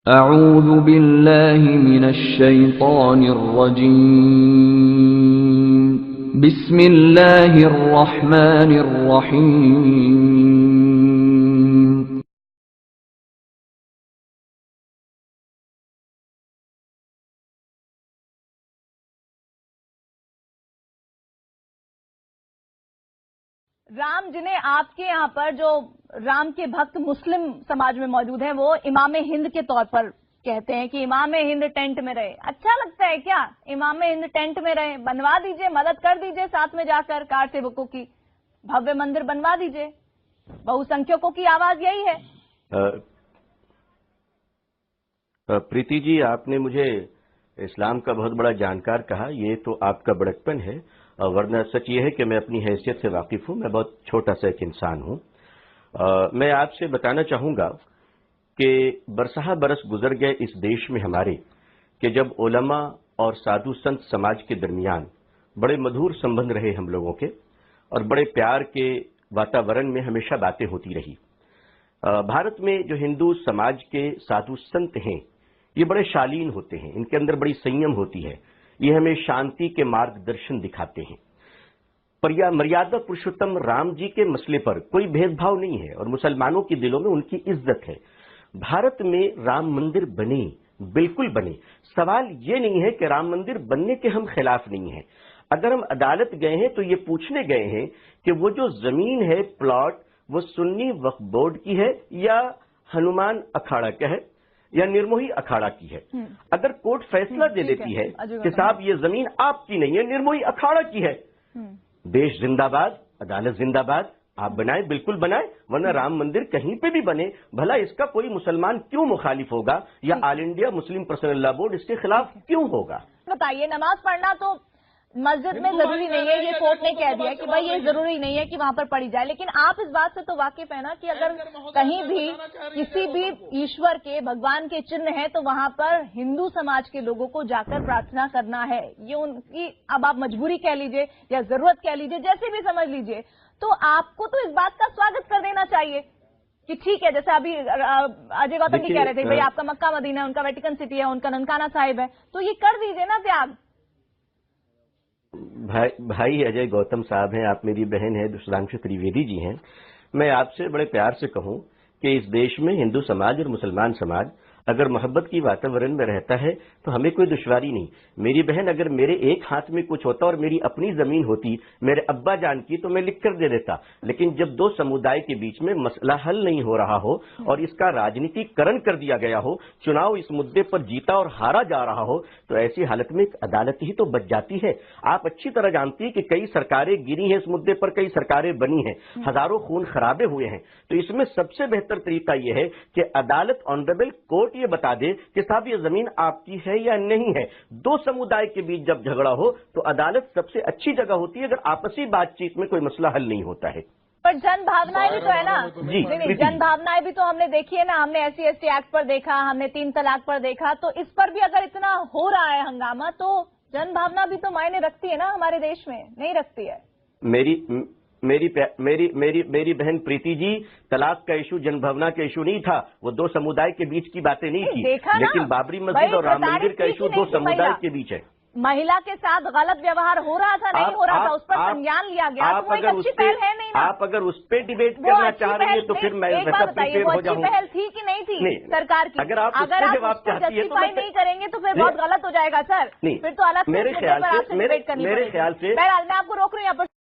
अऊज़ु बिल्लाहि मिनश शैतानिर रजीम। बिस्मिल्लाहिर रहमानिर रहीम। राम जिन्हें आपके यहाँ पर जो राम के भक्त मुस्लिम समाज में मौजूद हैं वो इमाम हिंद के तौर पर कहते हैं कि इमाम हिंद टेंट में रहे। अच्छा लगता है क्या इमाम हिंद टेंट में रहे? बनवा दीजिए, मदद कर दीजिए, साथ में जाकर कार सेवकों की भव्य मंदिर बनवा दीजिए। बहुसंख्यकों की आवाज यही है। प्रीति जी, आपने मुझे इस्लाम का बहुत बड़ा जानकार कहा। ये तो आपका बड़कपन है, वरना सच ये है कि मैं अपनी हैसियत से वाकिफ हूं। मैं बहुत छोटा सा एक इंसान हूं। मैं आपसे बताना चाहूंगा कि बरसहा बरस गुजर गए इस देश में हमारे कि जब उलमा और साधु संत समाज के दरमियान बड़े मधुर संबंध रहे हम लोगों के, और बड़े प्यार के वातावरण में हमेशा बातें होती रही। भारत में जो हिंदू समाज के साधु संत हैं ये बड़े शालीन होते हैं, इनके अंदर बड़ी संयम होती है, ये हमें शांति के मार्गदर्शन दिखाते हैं। पर यह मर्यादा पुरुषोत्तम राम जी के मसले पर कोई भेदभाव नहीं है और मुसलमानों के दिलों में उनकी इज्जत है। भारत में राम मंदिर बने, बिल्कुल बने। सवाल ये नहीं है कि राम मंदिर बनने के हम खिलाफ नहीं हैं। अगर हम अदालत गए हैं तो ये पूछने गए हैं कि वो जो जमीन है, प्लॉट, वो सुन्नी वक्फ बोर्ड की है या हनुमान अखाड़ा का है या निर्मोही अखाड़ा की है। अगर कोर्ट फैसला दे देती है कि साहब ये जमीन आपकी नहीं है, निर्मोही अखाड़ा की है, देश जिंदाबाद, अदालत जिंदाबाद। आप बनाए, बिल्कुल बनाए, वरना राम मंदिर कहीं पे भी बने, भला इसका कोई मुसलमान क्यों मुखालिफ होगा या all India Muslim personal law board इसके खिलाफ क्यों होगा? बताइए, नमाज पढ़ना तो मस्जिद में जरूरी नहीं है, ये कोर्ट ने कह दिया कि भाई ये जरूरी नहीं है कि वहां पर पढ़ी जाए। लेकिन आप इस बात से तो वाकिफ है ना कि अगर कहीं भी किसी भी ईश्वर के, भगवान के चिन्ह है तो वहां पर हिंदू समाज के लोगों को जाकर प्रार्थना करना है। ये उनकी, अब आप मजबूरी कह लीजिए या जरूरत कह लीजिए, जैसे भी समझ लीजिए, तो आपको तो इस बात का स्वागत कर देना चाहिए कि ठीक है। जैसे अभी अजय गौतम जी कह रहे थे, भाई आपका मक्का मदीना है, उनका वेटिकन सिटी है, उनका ननकाना साहिब है, तो ये कर दीजिए ना त्याग। भाई अजय गौतम साहब हैं, आप मेरी बहन है सुधांशु त्रिवेदी जी हैं। मैं आपसे बड़े प्यार से कहूं कि इस देश में हिंदू समाज और मुसलमान समाज अगर मोहब्बत की वातावरण में रहता है तो हमें कोई दुश्वारी नहीं। मेरी बहन, अगर मेरे एक हाथ में कुछ होता और मेरी अपनी जमीन होती मेरे अब्बा जान की, तो मैं लिख कर दे देता। लेकिन जब दो समुदाय के बीच में मसला हल नहीं हो रहा हो और इसका राजनीतिकरण कर दिया गया हो, चुनाव इस मुद्दे पर जीता और हारा जा रहा हो, तो ऐसी हालत में एक अदालत ही तो बच जाती है। आप अच्छी तरह जानती है कि कई सरकारें गिरी हैं इस मुद्दे पर, कई सरकारें बनी हैं, हजारों खून खराबे हुए हैं। तो इसमें सबसे बेहतर तरीका यह है कि अदालत, ऑनरेबल कोर्ट ये बता दे कि साहब ये जमीन आपकी है या नहीं है। दो समुदाय के बीच जब झगड़ा हो तो अदालत सबसे अच्छी जगह होती है अगर आपसी बातचीत में कोई मसला हल नहीं होता है। पर जन भावनाएं भी तो है ना जी, नहीं, जन भावनाएं भी तो हमने देखी है ना। हमने SC/ST एक्ट पर देखा, हमने 3 तलाक पर देखा, तो इस पर भी अगर इतना हो रहा है हंगामा तो जन भावना भी तो मायने रखती है ना हमारे देश में, नहीं रखती है? मेरी बहन प्रीति जी, तलाक का इशू जनभावना का इशू नहीं था, वो दो समुदाय के बीच की बातें नहीं थी। लेकिन बाबरी मस्जिद और राम मंदिर का इशू दो समुदाय के बीच है। महिला के साथ गलत व्यवहार हो रहा था, नहीं हो रहा था, उस पर संज्ञान लिया गया। आप अगर उस पे डिबेट करना चाह रही है तो फिर मैं एक बात बताइए, वो अच्छी पहल थी कि नहीं थी सरकार की? अगर आप जस्टिफाई नहीं करेंगे तो फिर बहुत गलत हो जाएगा सर। फिर तो अलग मेरे ख्याल से मैं आपको रोक रही हूँ यहाँ पर।